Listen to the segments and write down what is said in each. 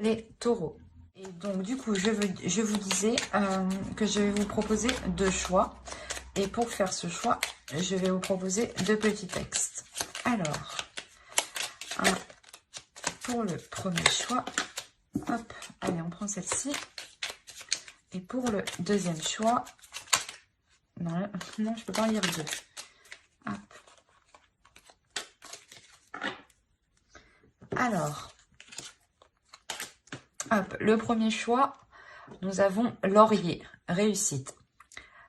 les taureaux. Et donc du coup, je vous disais que je vais vous proposer deux choix. Et pour faire ce choix, je vais vous proposer deux petits textes. Alors, pour le premier choix, hop, allez, on prend celle-ci. Et pour le deuxième choix, non, non, je peux pas en lire deux. Hop. Alors, hop, le premier choix, nous avons laurier, réussite.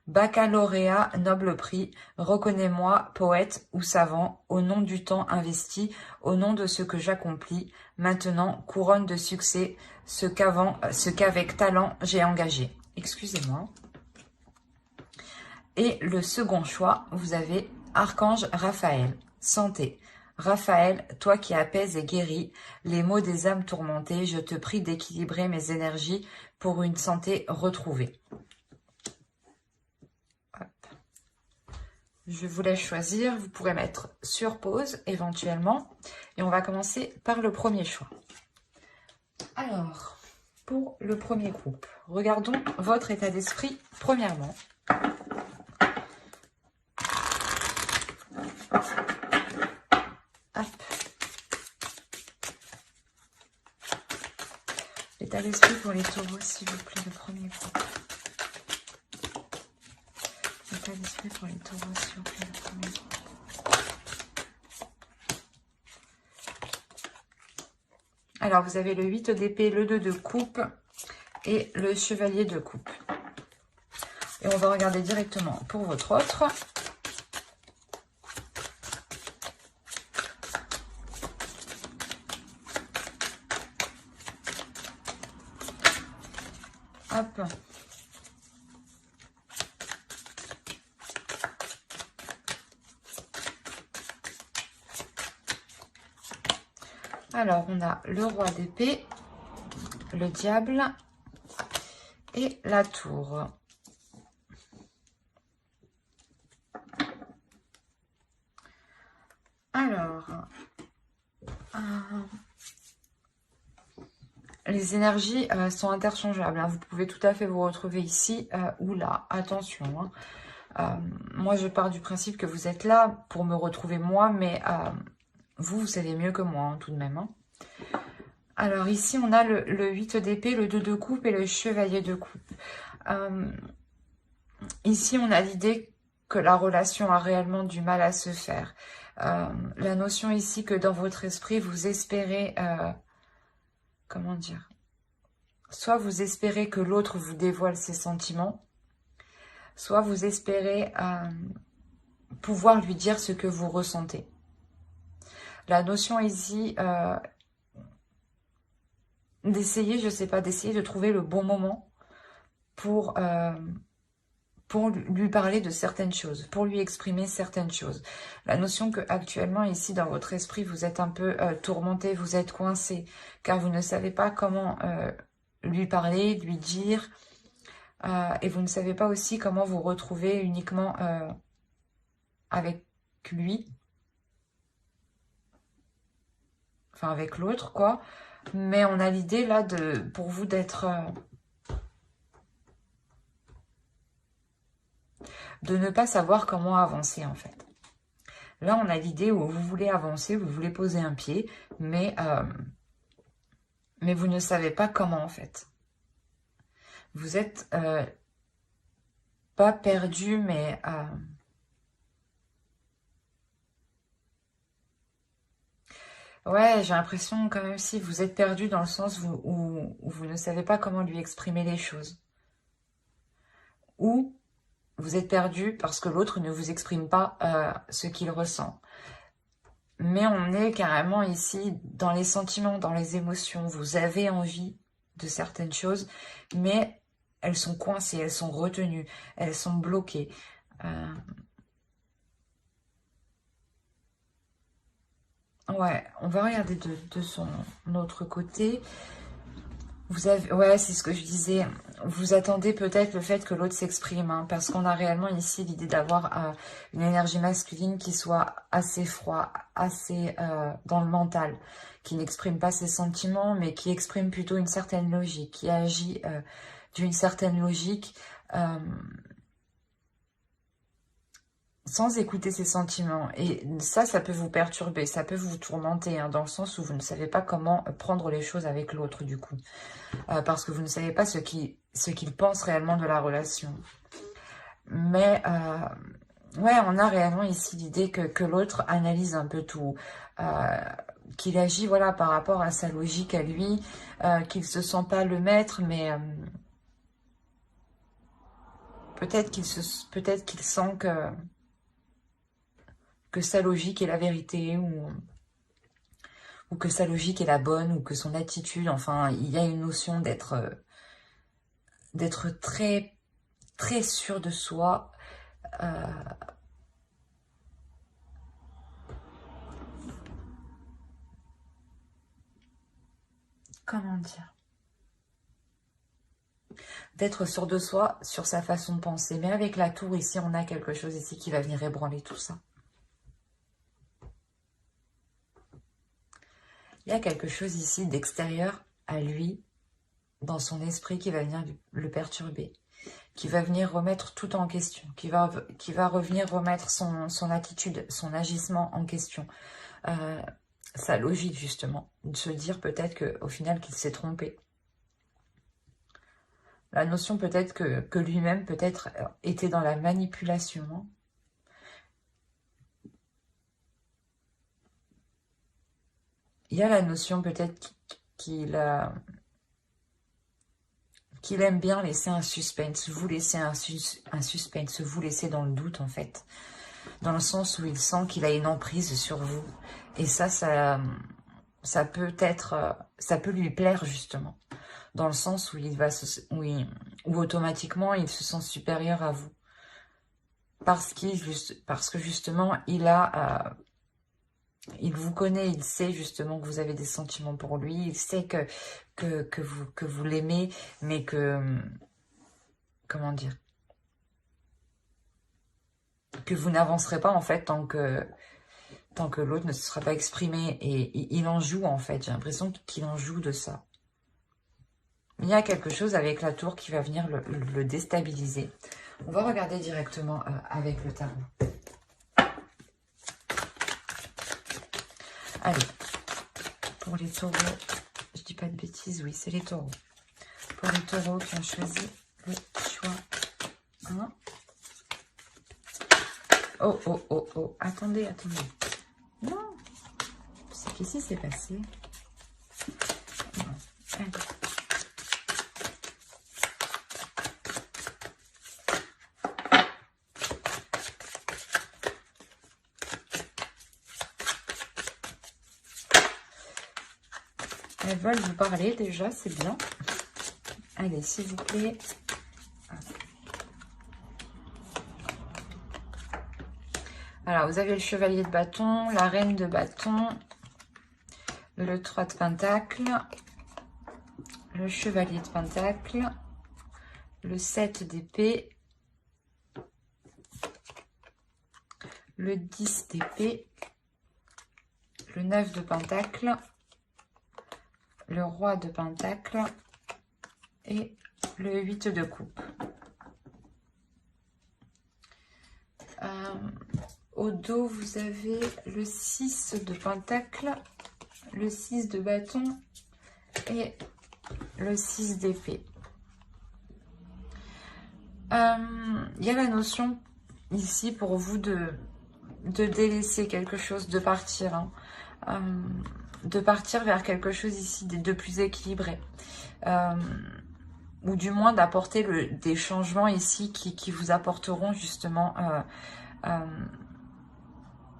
Baccalauréat, noble prix, reconnais-moi, poète ou savant, au nom du temps investi, au nom de ce que j'accomplis, maintenant, couronne de succès, ce qu'avec talent j'ai engagé. Excusez-moi. Et le second choix, vous avez Archange Raphaël, santé. Raphaël, toi qui apaises et guéris les maux des âmes tourmentées, je te prie d'équilibrer mes énergies pour une santé retrouvée. Je vous laisse choisir, vous pourrez mettre sur pause éventuellement. Et on va commencer par le premier choix. Alors, pour le premier groupe, regardons votre état d'esprit premièrement. Hop. L'état d'esprit pour les taureaux, s'il vous plaît, le premier groupe. L'état d'esprit pour les taureaux, s'il vous plaît, le premier groupe. Alors, vous avez le 8 d'épée, le 2 de coupe et le chevalier de coupe. Et on va regarder directement pour votre autre. Hop. Alors, on a le roi d'épée, le diable et la tour. Alors, les énergies sont interchangeables. Hein. Vous pouvez tout à fait vous retrouver ici ou là. Attention. Hein. Moi, je pars du principe que vous êtes là pour me retrouver moi, mais vous savez mieux que moi, hein, tout de même. Hein. Alors, ici, on a le 8 d'épée, le 2 de coupe et le chevalier de coupe. Ici, on a l'idée que la relation a réellement du mal à se faire. La notion ici que dans votre esprit, vous espérez... comment dire? Soit vous espérez que l'autre vous dévoile ses sentiments, soit vous espérez pouvoir lui dire ce que vous ressentez. La notion ici, d'essayer, je sais pas, d'essayer de trouver le bon moment pour lui parler de certaines choses, pour lui exprimer certaines choses. La notion que actuellement ici dans votre esprit, vous êtes un peu tourmenté, vous êtes coincé, car vous ne savez pas comment lui parler, lui dire, et vous ne savez pas aussi comment vous retrouver uniquement avec lui, enfin avec l'autre quoi, mais on a l'idée là pour vous d'être... de ne pas savoir comment avancer en fait. Là, on a l'idée où vous voulez avancer, vous voulez poser un pied, mais vous ne savez pas comment en fait. Vous êtes pas perdu, mais ouais, j'ai l'impression quand même si vous êtes perdu dans le sens où vous ne savez pas comment lui exprimer les choses. Ou vous êtes perdu parce que l'autre ne vous exprime pas ce qu'il ressent. Mais on est carrément ici dans les sentiments, dans les émotions. Vous avez envie de certaines choses, mais elles sont coincées, elles sont retenues, elles sont bloquées. Ouais, on va regarder de son autre côté. Vous avez, ouais, c'est ce que je disais. Vous attendez peut-être le fait que l'autre s'exprime, hein, parce qu'on a réellement ici l'idée d'avoir une énergie masculine qui soit assez froid, assez dans le mental, qui n'exprime pas ses sentiments, mais qui exprime plutôt une certaine logique, qui agit d'une certaine logique, sans écouter ses sentiments. Et ça peut vous perturber, ça peut vous tourmenter, hein, dans le sens où vous ne savez pas comment prendre les choses avec l'autre, du coup. Parce que vous ne savez pas ce qu'il pense réellement de la relation. Mais, ouais, on a réellement ici l'idée que l'autre analyse un peu tout, qu'il agit, voilà, par rapport à sa logique à lui, qu'il se sent pas le maître, mais peut-être qu'il sent que sa logique est la vérité, ou que sa logique est la bonne, ou que son attitude, enfin, il y a une notion d'être très, très sûr de soi, comment dire, d'être sûr de soi sur sa façon de penser. Mais avec la tour ici, on a quelque chose ici qui va venir ébranler tout ça. Il y a quelque chose ici d'extérieur à lui, dans son esprit, qui va venir le perturber, qui va venir remettre tout en question, qui va revenir remettre son attitude, son agissement en question. Sa logique, justement, de se dire peut-être qu'au final qu'il s'est trompé. La notion peut-être que lui-même peut-être était dans la manipulation, hein. Il y a la notion peut-être qu'il aime bien laisser un suspense, vous laisser un suspense, vous laisser dans le doute en fait. Dans le sens où il sent qu'il a une emprise sur vous. Et ça peut être, ça peut lui plaire justement. Dans le sens où où automatiquement il se sent supérieur à vous. Parce que justement il vous connaît, il sait justement que vous avez des sentiments pour lui, il sait que vous l'aimez, mais comment dire, que vous n'avancerez pas en fait tant que l'autre ne se sera pas exprimé. Et il en joue en fait, j'ai l'impression qu'il en joue de ça. Il y a quelque chose avec la tour qui va venir le déstabiliser. On va regarder directement avec le tarot. Allez, pour les taureaux, je dis pas de bêtises, oui, c'est les taureaux. Pour les taureaux qui ont choisi le choix 1. Oh, oh, oh, oh, attendez. Non, qu'est-ce qui s'est passé? Non, allez. Elles veulent vous parler déjà, c'est bien. Allez, s'il vous plaît. Alors, vous avez le chevalier de bâton, la reine de bâton, le 3 de pentacle, le chevalier de pentacle, le 7 d'épée, le 10 d'épée, le 9 de pentacle, le roi de pentacle et le 8 de coupe. Au dos, vous avez le 6 de pentacle, le 6 de bâton et le 6 d'épée. Il y a la notion ici pour vous de délaisser quelque chose, de partir, hein. De partir vers quelque chose ici de plus équilibré. Ou du moins d'apporter des changements ici qui vous apporteront justement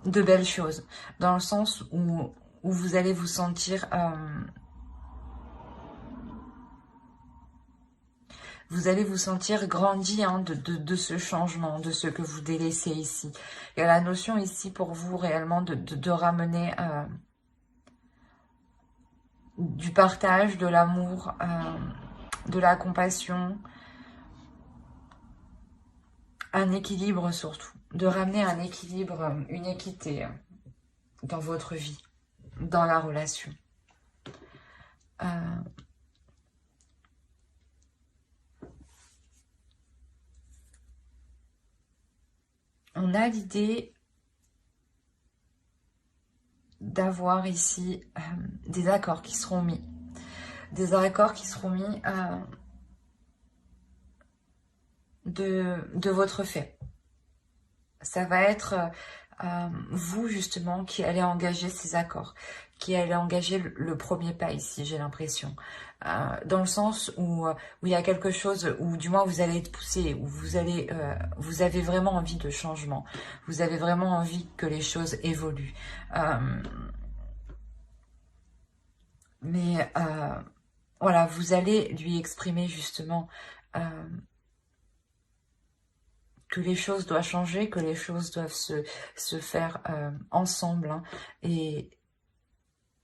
de belles choses. Dans le sens où vous allez vous sentir... vous allez vous sentir grandi, hein, de ce changement, de ce que vous délaissez ici. Il y a la notion ici pour vous réellement de ramener... du partage, de l'amour, de la compassion, un équilibre surtout, de ramener un équilibre, une équité dans votre vie, dans la relation. On a l'idée d'avoir ici des accords qui seront mis. Des accords qui seront mis de votre fait. Ça va être vous justement qui allez engager ces accords, qui allez engager le premier pas ici, j'ai l'impression. Dans le sens où il y a quelque chose, où du moins vous allez être poussé, où vous avez vraiment envie de changement, vous avez vraiment envie que les choses évoluent. Mais voilà, vous allez lui exprimer justement que les choses doivent changer, que les choses doivent se faire ensemble, hein,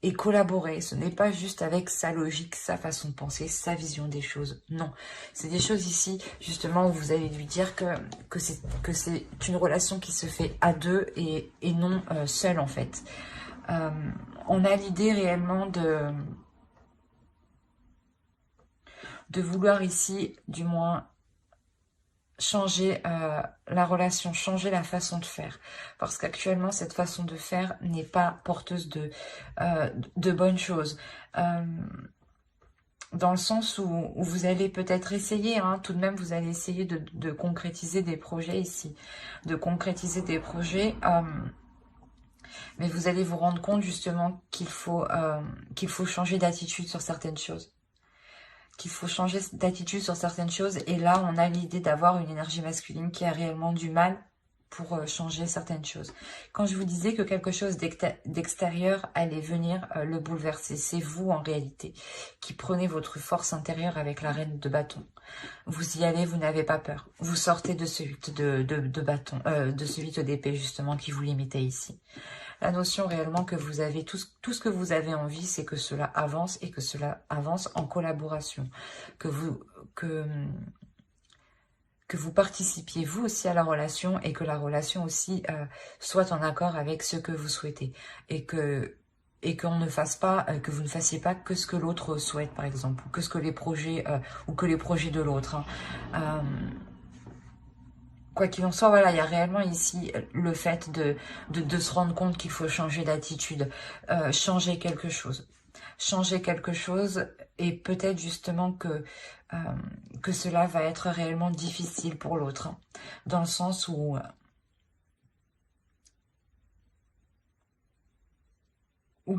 et collaborer. Ce n'est pas juste avec sa logique, sa façon de penser, sa vision des choses. Non, c'est des choses ici, justement, où vous allez lui dire que c'est une relation qui se fait à deux et non seule, en fait. On a l'idée réellement de vouloir ici, du moins, changer la relation, changer la façon de faire. Parce qu'actuellement, cette façon de faire n'est pas porteuse de bonnes choses. Dans le sens où vous allez peut-être essayer, hein, tout de même, vous allez essayer de concrétiser des projets ici. De concrétiser des projets, mais vous allez vous rendre compte justement qu'il faut changer d'attitude sur certaines choses. Qu'il faut changer d'attitude sur certaines choses. Et là, on a l'idée d'avoir une énergie masculine qui a réellement du mal pour changer certaines choses. Quand je vous disais que quelque chose d'extérieur allait venir le bouleverser, c'est vous en réalité qui prenez votre force intérieure avec la reine de bâton. Vous y allez, vous n'avez pas peur. Vous sortez de ce 8 de bâton, de ce 8 d'épée justement qui vous limitait ici. La notion réellement que vous avez, tout ce que vous avez envie, c'est que cela avance et que cela avance en collaboration. Que vous participiez vous aussi à la relation et que la relation aussi soit en accord avec ce que vous souhaitez. Et qu'on ne fasse pas, que vous ne fassiez pas que ce que l'autre souhaite, par exemple, ou que ce que les projets, ou que les projets de l'autre. Hein. Quoi qu'il en soit, voilà, il y a réellement ici le fait de se rendre compte qu'il faut changer d'attitude, changer quelque chose. Changer quelque chose et peut-être justement que cela va être réellement difficile pour l'autre. Hein, dans le sens où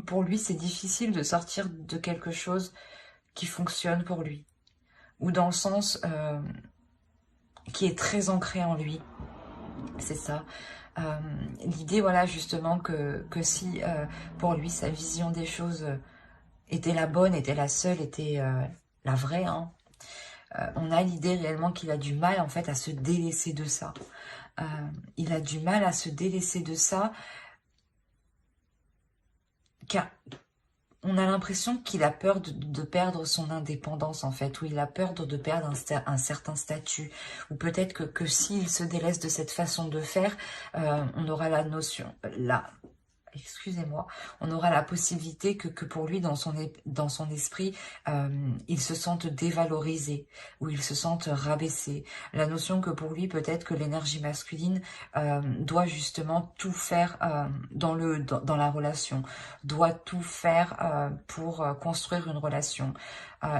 pour lui c'est difficile de sortir de quelque chose qui fonctionne pour lui. Ou dans le sens qui est très ancré en lui. C'est ça. L'idée, voilà, justement, que si pour lui, sa vision des choses était la bonne, était la seule, était la vraie, hein, on a l'idée réellement qu'il a du mal, en fait, à se délaisser de ça. Il a du mal à se délaisser de ça, car on a l'impression qu'il a peur de perdre son indépendance, en fait, ou il a peur de perdre un certain statut, ou peut-être que s'il se délaisse de cette façon de faire, on aura la notion, excusez-moi, on aura la possibilité que pour lui, dans son esprit, il se sente dévalorisé, ou il se sente rabaissé. La notion que pour lui, peut-être que l'énergie masculine doit justement tout faire dans la relation, doit tout faire pour construire une relation.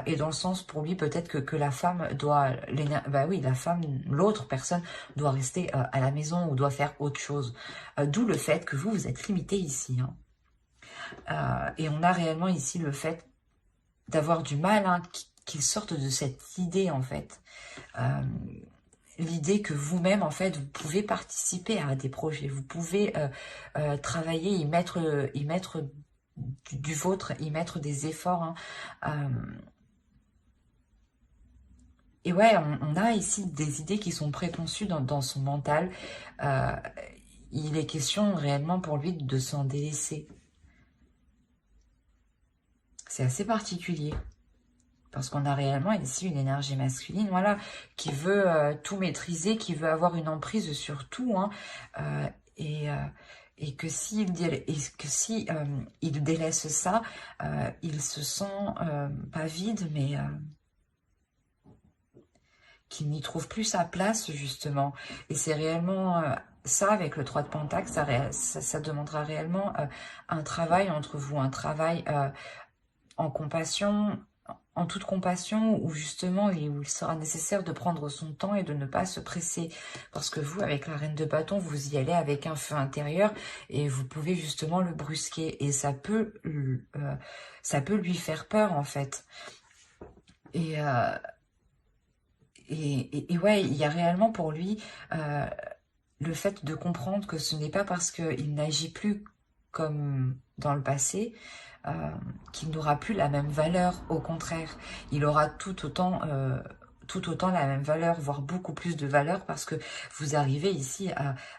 Et dans le sens, pour lui, peut-être que la femme doit, bah oui, la femme, l'autre personne doit rester à la maison ou doit faire autre chose. D'où le fait que vous êtes limité ici. Hein. Et on a réellement ici le fait d'avoir du mal, hein, qu'il sorte de cette idée, en fait. L'idée que vous-même, en fait, vous pouvez participer à des projets. Vous pouvez travailler, y mettre du vôtre, y mettre des efforts. Hein. Et ouais, on a ici des idées qui sont préconçues dans son mental. Il est question réellement pour lui de s'en délaisser. C'est assez particulier. Parce qu'on a réellement ici une énergie masculine, voilà, qui veut tout maîtriser, qui veut avoir une emprise sur tout, hein, et que s'il il délaisse ça, il se sent pas vide, mais qu'il n'y trouve plus sa place, justement. Et c'est réellement ça, avec le 3 de Pentacle, ça demandera réellement un travail entre vous, un travail en compassion, en toute compassion, où justement où il sera nécessaire de prendre son temps et de ne pas se presser. Parce que vous, avec la reine de bâton, vous y allez avec un feu intérieur et vous pouvez justement le brusquer. Et ça peut lui faire peur, en fait. Et ouais, il y a réellement pour lui le fait de comprendre que ce n'est pas parce qu'il n'agit plus comme dans le passé qu'il n'aura plus la même valeur. Au contraire, il aura tout autant la même valeur, voire beaucoup plus de valeur, parce que vous arrivez ici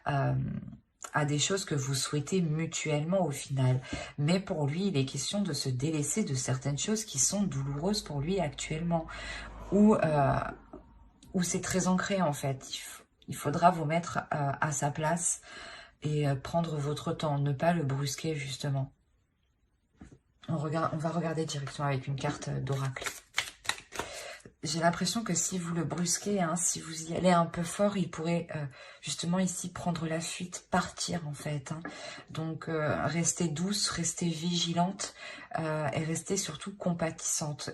à des choses que vous souhaitez mutuellement au final. Mais pour lui, il est question de se délaisser de certaines choses qui sont douloureuses pour lui actuellement, où c'est très ancré en fait. Il faudra vous mettre à sa place et prendre votre temps, ne pas le brusquer justement. On va regarder directement avec une carte d'oracle. J'ai l'impression que si vous le brusquez, hein, si vous y allez un peu fort, il pourrait justement ici prendre la fuite, partir en fait. Hein. Donc restez douce, restez vigilante et restez surtout compatissante.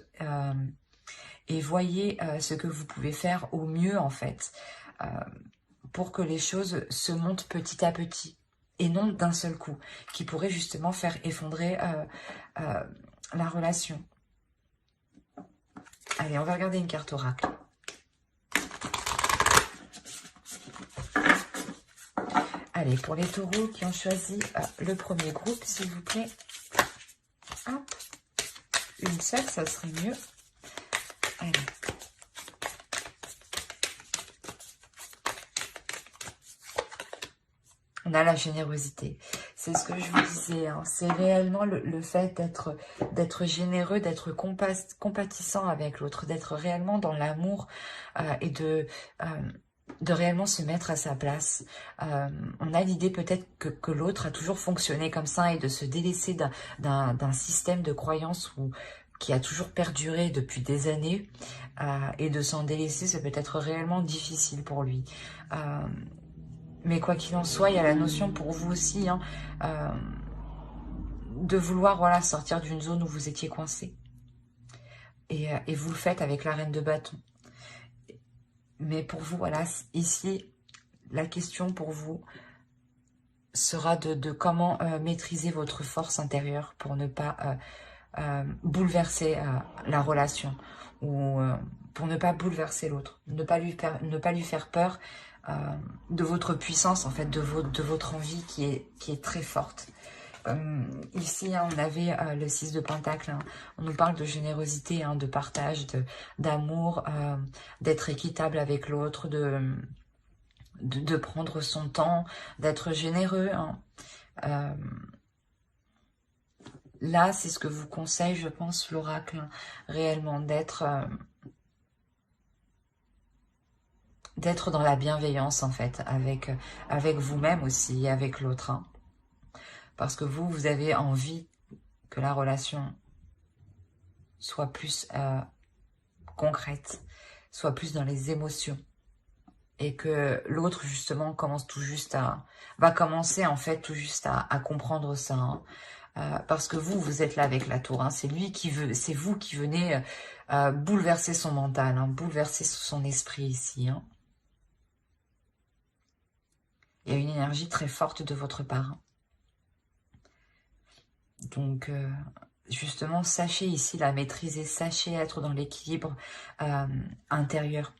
Et voyez ce que vous pouvez faire au mieux en fait. Pour que les choses se montent petit à petit et non d'un seul coup, qui pourrait justement faire effondrer la relation. Allez, on va regarder une carte oracle. Allez, pour les taureaux qui ont choisi le premier groupe, s'il vous plaît. Hop. Une seule, ça serait mieux. Allez. On a la générosité. C'est ce que je vous disais. Hein. C'est réellement le fait d'être généreux, d'être compatissant avec l'autre, d'être réellement dans l'amour et de réellement se mettre à sa place. On a l'idée peut-être que l'autre a toujours fonctionné comme ça et de se délaisser d'un système de croyance qui a toujours perduré depuis des années et de s'en délaisser, c'est peut-être réellement difficile pour lui. Mais quoi qu'il en soit, il y a la notion pour vous aussi hein, de vouloir voilà, sortir d'une zone où vous étiez coincé. Et vous le faites avec la reine de bâton. Mais pour vous, voilà, ici, la question pour vous sera de comment maîtriser votre force intérieure pour ne pas bouleverser la relation ou pour ne pas bouleverser l'autre, ne pas lui faire peur de votre puissance, en fait, de votre envie qui est très forte. Ici, hein, on avait le 6 de Pentacle. Hein, on nous parle de générosité, hein, de partage, d'amour, d'être équitable avec l'autre, de prendre son temps, d'être généreux. Hein. Là, c'est ce que vous conseille, je pense, l'oracle, hein, réellement, d'être dans la bienveillance, en fait, avec vous-même aussi, et avec l'autre. Hein. Parce que vous avez envie que la relation soit plus concrète, soit plus dans les émotions. Et que l'autre, justement, va commencer, en fait, tout juste à comprendre ça. Hein. Parce que vous êtes là avec la tour. Hein. C'est vous qui venez bouleverser son mental, hein, bouleverser son esprit ici. Hein. Il y a une énergie très forte de votre part. Hein. Donc, justement, sachez ici la maîtriser, sachez être dans l'équilibre intérieur.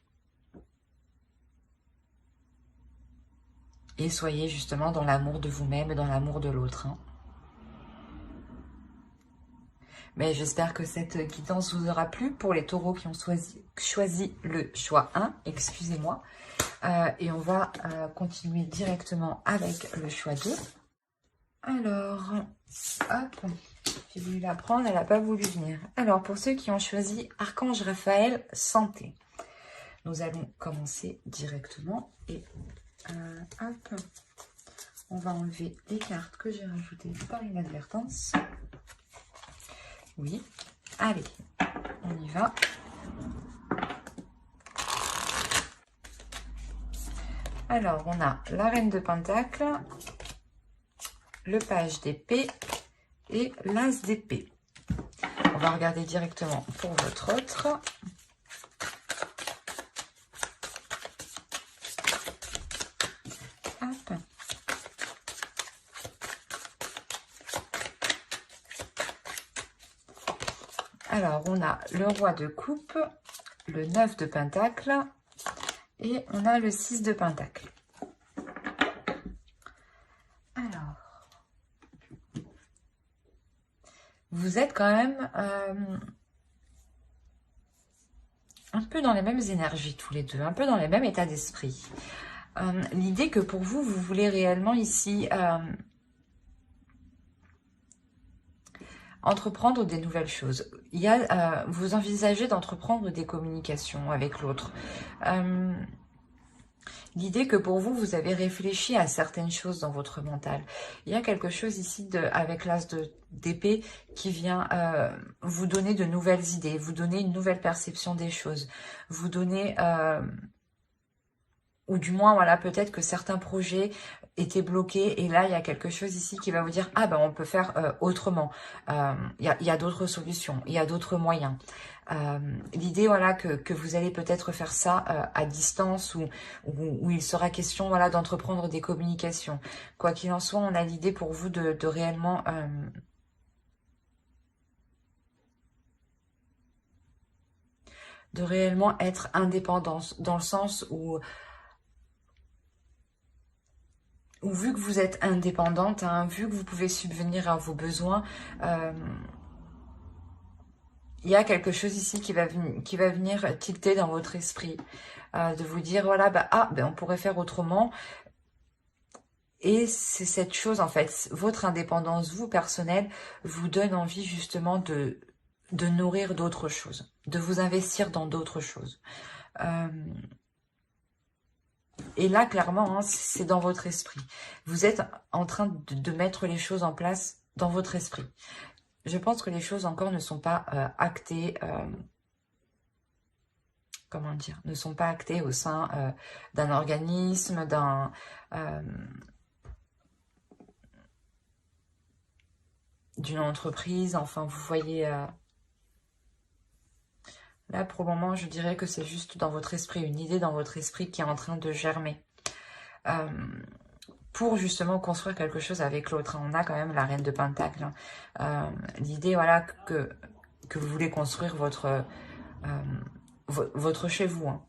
Et soyez justement dans l'amour de vous-même et dans l'amour de l'autre. Hein. Mais j'espère que cette guidance vous aura plu pour les taureaux qui ont choisi le choix 1, excusez-moi. Et on va continuer directement avec le choix 2. Alors, hop, J'ai voulu la prendre, elle n'a pas voulu venir. Alors, pour ceux qui ont choisi Archange Raphaël, santé. Nous allons commencer directement. Et hop, on va enlever les cartes que j'ai rajoutées par inadvertance. Oui, allez, on y va. Alors, on a la Reine de Pentacle, le Page d'épée et l'As d'épée. On va regarder directement pour votre autre. Hop. Alors, on a le Roi de coupe, le 9 de Pentacle et on a le 6 de Pentacle. Alors, vous êtes quand même un peu dans les mêmes énergies tous les deux, un peu dans les mêmes états d'esprit. L'idée que pour vous, vous voulez réellement ici entreprendre des nouvelles choses. Il y a, vous envisagez d'entreprendre des communications avec l'autre. L'idée que pour vous, vous avez réfléchi à certaines choses dans votre mental. Il y a quelque chose ici avec l'as d'épée qui vient vous donner de nouvelles idées, vous donner une nouvelle perception des choses, vous donner... ou du moins, voilà, peut-être que certains projets étaient bloqués et là, il y a quelque chose ici qui va vous dire « Ah, ben, on peut faire autrement. Il y a d'autres solutions, il y a d'autres moyens. » L'idée, voilà, que vous allez peut-être faire ça à distance ou il sera question, voilà, d'entreprendre des communications. Quoi qu'il en soit, on a l'idée pour vous de réellement... de réellement être indépendant, dans le sens où vu que vous êtes indépendante, hein, vu que vous pouvez subvenir à vos besoins, il y a quelque chose ici qui va venir tilter dans votre esprit, de vous dire, voilà, bah, on pourrait faire autrement. Et c'est cette chose, en fait, votre indépendance, vous, personnelle, vous donne envie justement de nourrir d'autres choses, de vous investir dans d'autres choses. Et là, clairement, hein, c'est dans votre esprit. Vous êtes en train de mettre les choses en place dans votre esprit. Je pense que les choses encore ne sont pas actées, comment dire, ne sont pas actées au sein d'un organisme, d'une entreprise. Enfin, vous voyez... Là, pour le moment, je dirais que c'est juste dans votre esprit, une idée dans votre esprit qui est en train de germer. Pour justement construire quelque chose avec l'autre. On a quand même la Reine de Pentacle. L'idée, voilà, que vous voulez construire votre chez vous. Hein.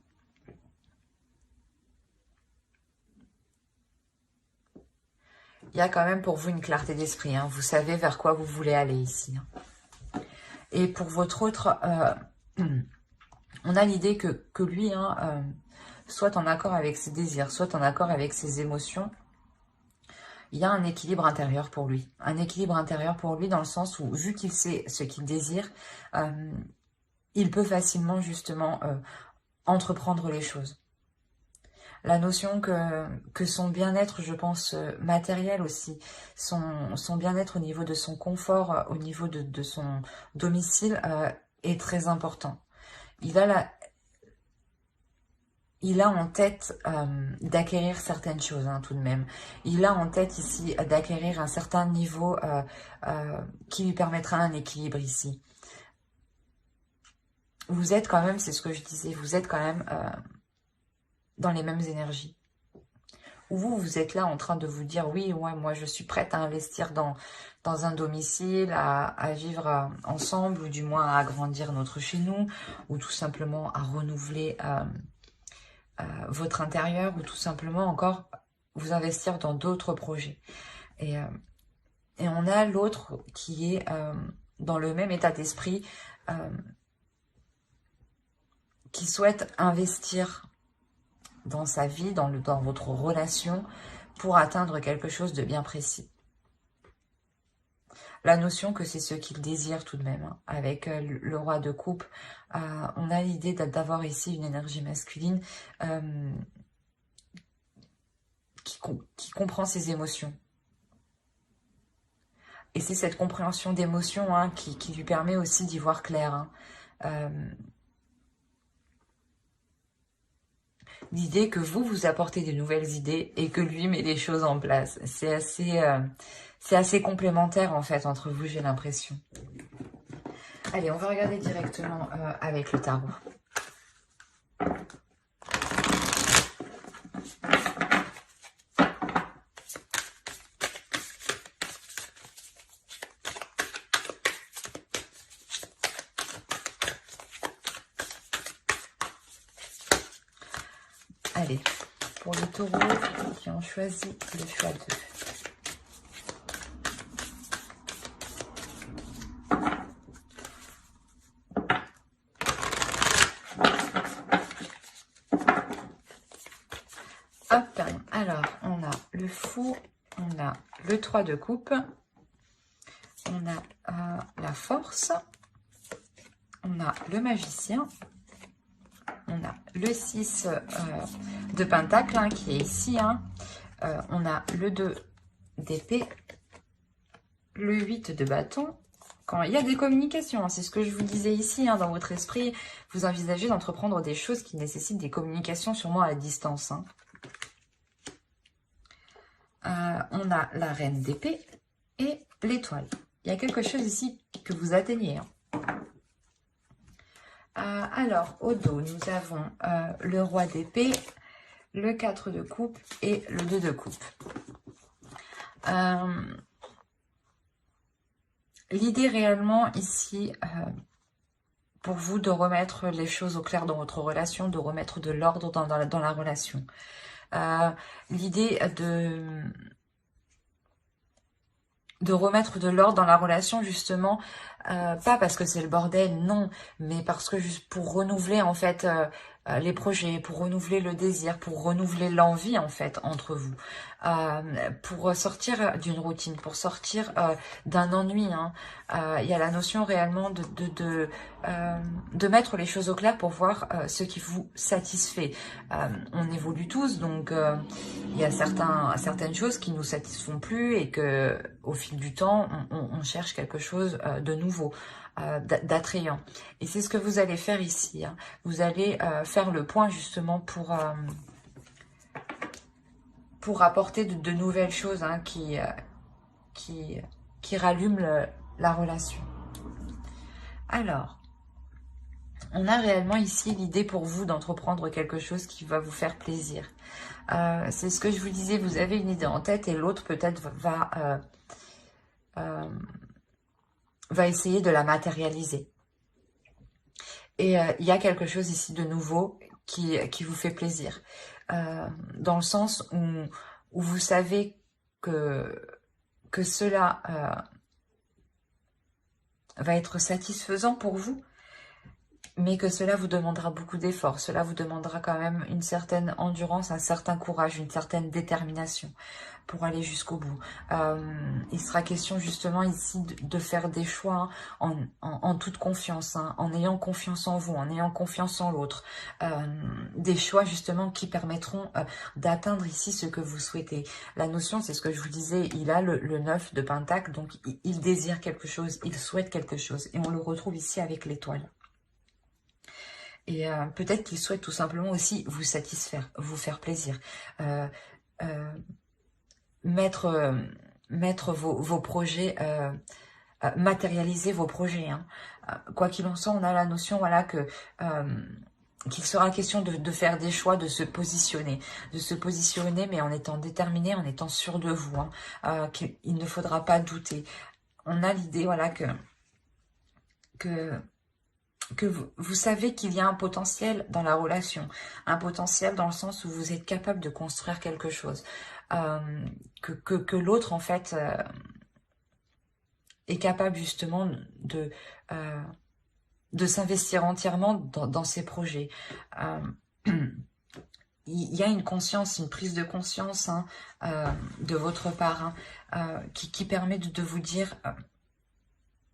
Il y a quand même pour vous une clarté d'esprit. Hein. Vous savez vers quoi vous voulez aller ici. Hein. Et pour votre autre... on a l'idée que lui, hein, soit en accord avec ses désirs, soit en accord avec ses émotions, il y a un équilibre intérieur pour lui. Un équilibre intérieur pour lui dans le sens où, vu qu'il sait ce qu'il désire, il peut facilement justement entreprendre les choses. La notion que son bien-être, je pense, matériel aussi, son bien-être au niveau de son confort, au niveau de son domicile, est très important. Il a en tête d'acquérir certaines choses, hein, tout de même. Il a en tête ici d'acquérir un certain niveau qui lui permettra un équilibre ici. Vous êtes quand même, c'est ce que je disais, vous êtes quand même dans les mêmes énergies. Ou vous êtes là en train de vous dire, oui, ouais, moi je suis prête à investir dans un domicile, à vivre ensemble, ou du moins à agrandir notre chez nous, ou tout simplement à renouveler votre intérieur, ou tout simplement encore vous investir dans d'autres projets. Et on a l'autre qui est dans le même état d'esprit, qui souhaite investir dans sa vie, dans votre relation, pour atteindre quelque chose de bien précis. la notion que c'est ce qu'il désire tout de même. Hein. Avec le roi de coupe, on a l'idée d'avoir ici une énergie masculine qui comprend ses émotions. Et c'est cette compréhension d'émotions hein, qui lui permet aussi d'y voir clair. Hein. L'idée que vous apportez de nouvelles idées et que lui met les choses en place. C'est assez complémentaire en fait entre vous, j'ai l'impression. Allez, on va regarder directement avec le tarot. Allez, pour les taureaux qui ont choisi le choix 2. Hop, alors on a le fou, on a le 3 de coupe, on a la force, on a le magicien, on a le 6 de pentacle hein, qui est ici, hein. On a le 2 d'épée, le 8 de bâton. Quand il y a des communications, hein, c'est ce que je vous disais ici, hein, dans votre esprit, vous envisagez d'entreprendre des choses qui nécessitent des communications sûrement à distance. Hein. On a la reine d'épée et l'étoile. Il y a quelque chose ici que vous atteignez. Hein. Alors, au dos, nous avons le roi d'épée, le 4 de coupe et le 2 de coupe. L'idée réellement ici, pour vous, de remettre les choses au clair dans votre relation, de remettre de l'ordre dans la relation. L'idée de remettre de l'ordre dans la relation, justement, pas parce que c'est le bordel, non, mais parce que juste pour renouveler, en fait, les projets, pour renouveler le désir, pour renouveler l'envie, en fait, entre vous, pour sortir d'une routine, pour sortir d'un ennui. Hein. Il y a la notion réellement de mettre les choses au clair pour voir ce qui vous satisfait. On évolue tous, donc il y a certaines choses qui nous satisfont plus et que au fil du temps, on cherche quelque chose de nouveau, d'attrayant. Et c'est ce que vous allez faire ici. Hein. Vous allez faire le point justement pour apporter de nouvelles choses hein, qui rallument la relation. Alors, on a réellement ici l'idée pour vous d'entreprendre quelque chose qui va vous faire plaisir. C'est ce que je vous disais, vous avez une idée en tête et l'autre peut-être va essayer de la matérialiser. Et il y a quelque chose ici de nouveau qui vous fait plaisir. Dans le sens où vous savez que cela va être satisfaisant pour vous, mais que cela vous demandera beaucoup d'efforts. Cela vous demandera quand même une certaine endurance, un certain courage, une certaine détermination pour aller jusqu'au bout. Il sera question justement ici de faire des choix hein, en toute confiance, hein, en ayant confiance en vous, en ayant confiance en l'autre. Des choix justement qui permettront d'atteindre ici ce que vous souhaitez. La notion, c'est ce que je vous disais, il a le 9 de pentacle, donc il désire quelque chose, il souhaite quelque chose. Et on le retrouve ici avec l'étoile. Et peut-être qu'il souhaite tout simplement aussi vous satisfaire, vous faire plaisir. Mettre vos projets, matérialiser vos projets. Hein. Quoi qu'il en soit, on a la notion voilà, qu'il sera question de faire des choix, de se positionner, mais en étant déterminé, en étant sûr de vous. Hein. Qu'il ne faudra pas douter. On a l'idée voilà, que vous savez qu'il y a un potentiel dans la relation, un potentiel dans le sens où vous êtes capable de construire quelque chose, que l'autre en fait est capable justement de s'investir entièrement dans ses projets. Il y a une conscience, une prise de conscience hein, de votre part hein, qui permet de vous dire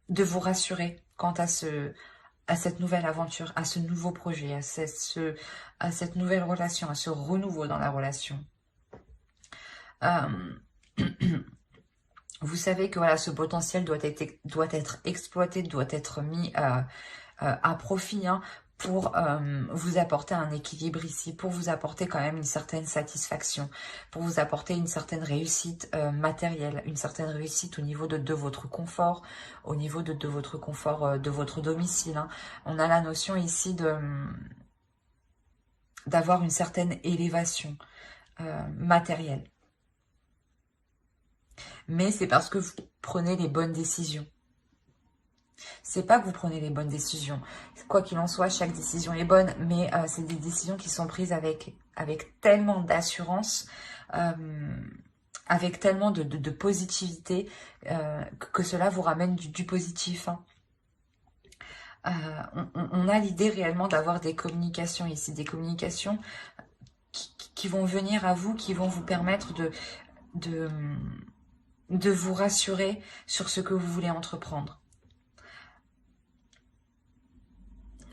de vous rassurer quant à cette nouvelle aventure, à ce nouveau projet, à cette nouvelle relation, à ce renouveau dans la relation. Vous savez que voilà, ce potentiel doit être exploité, doit être mis à profit, hein, pour vous apporter un équilibre ici, pour vous apporter quand même une certaine satisfaction, pour vous apporter une certaine réussite matérielle, une certaine réussite au niveau de votre confort, au niveau de votre confort, de votre domicile, hein. On a la notion ici d'avoir une certaine élévation matérielle. Mais c'est parce que vous prenez les bonnes décisions. C'est pas que vous prenez les bonnes décisions. Quoi qu'il en soit, chaque décision est bonne, mais c'est des décisions qui sont prises avec tellement d'assurance, avec tellement de positivité, que cela vous ramène du positif, hein. On a l'idée réellement d'avoir des communications ici, des communications qui vont venir à vous, qui vont vous permettre de vous rassurer sur ce que vous voulez entreprendre.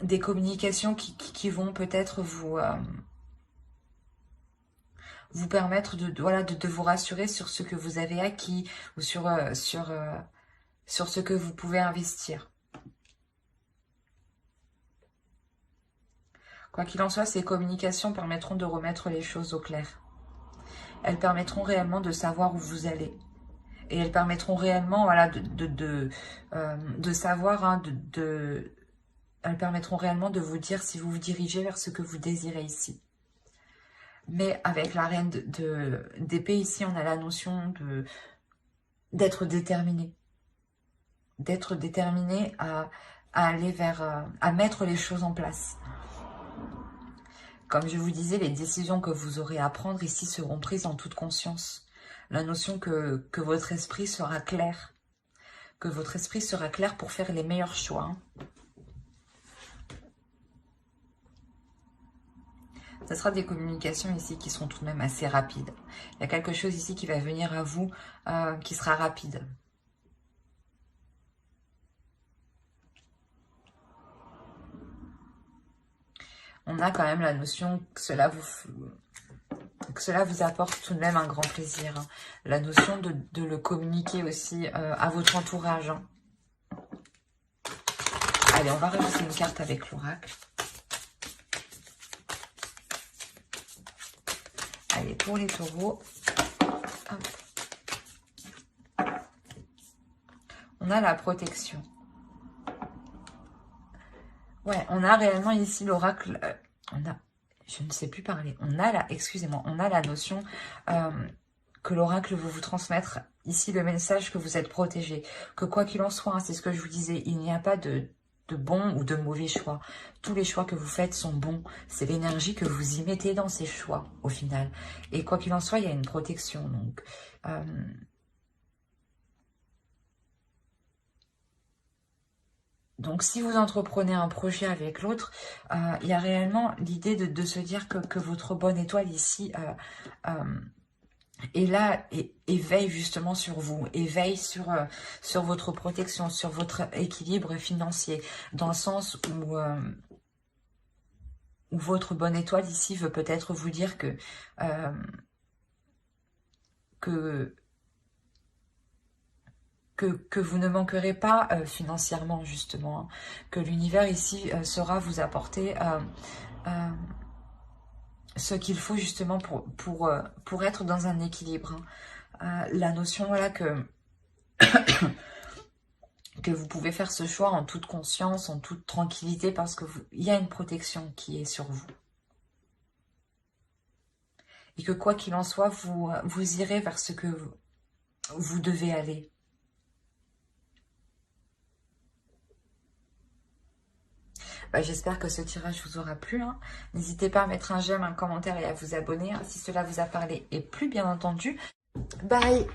Des communications qui vont peut-être vous permettre de vous rassurer sur ce que vous avez acquis ou sur ce que vous pouvez investir. Quoi qu'il en soit, ces communications permettront de remettre les choses au clair. Elles permettront réellement de savoir où vous allez. Et elles permettront réellement de savoir, hein, elles permettront réellement de vous dire si vous vous dirigez vers ce que vous désirez ici. Mais avec la reine d'épée ici, on a la notion d'être déterminé. D'être déterminé à aller à mettre les choses en place. Comme je vous disais, les décisions que vous aurez à prendre ici seront prises en toute conscience. La notion que votre esprit sera clair. Que votre esprit sera clair pour faire les meilleurs choix, hein. Ce sera des communications ici qui seront tout de même assez rapides. Il y a quelque chose ici qui va venir à vous qui sera rapide. On a quand même la notion que cela vous apporte tout de même un grand plaisir, hein. La notion de le communiquer aussi à votre entourage, hein. Allez, on va rajouter une carte avec l'oracle. Allez, pour les taureaux, hop. On a la protection. Ouais, on a réellement ici l'oracle, je ne sais plus parler, on a la notion que l'oracle veut vous transmettre ici le message que vous êtes protégé, que quoi qu'il en soit, hein, c'est ce que je vous disais, il n'y a pas de bons ou de mauvais choix. Tous les choix que vous faites sont bons. C'est l'énergie que vous y mettez dans ces choix, au final. Et quoi qu'il en soit, il y a une protection. Donc, si vous entreprenez un projet avec l'autre, il y a réellement l'idée de se dire que votre bonne étoile ici est là et veille justement sur vous, et veille sur votre protection, sur votre équilibre financier, dans le sens où votre bonne étoile ici veut peut-être vous dire que vous ne manquerez pas financièrement, justement, hein. Que l'univers ici saura vous apporter ce qu'il faut justement pour être dans un équilibre, hein. La notion, voilà, que vous pouvez faire ce choix en toute conscience, en toute tranquillité, parce que il y a une protection qui est sur vous. Et que quoi qu'il en soit, vous irez vers ce que vous devez aller. J'espère que ce tirage vous aura plu, hein. N'hésitez pas à mettre un j'aime, un commentaire et à vous abonner, hein, si cela vous a parlé. Et plus bien entendu, bye!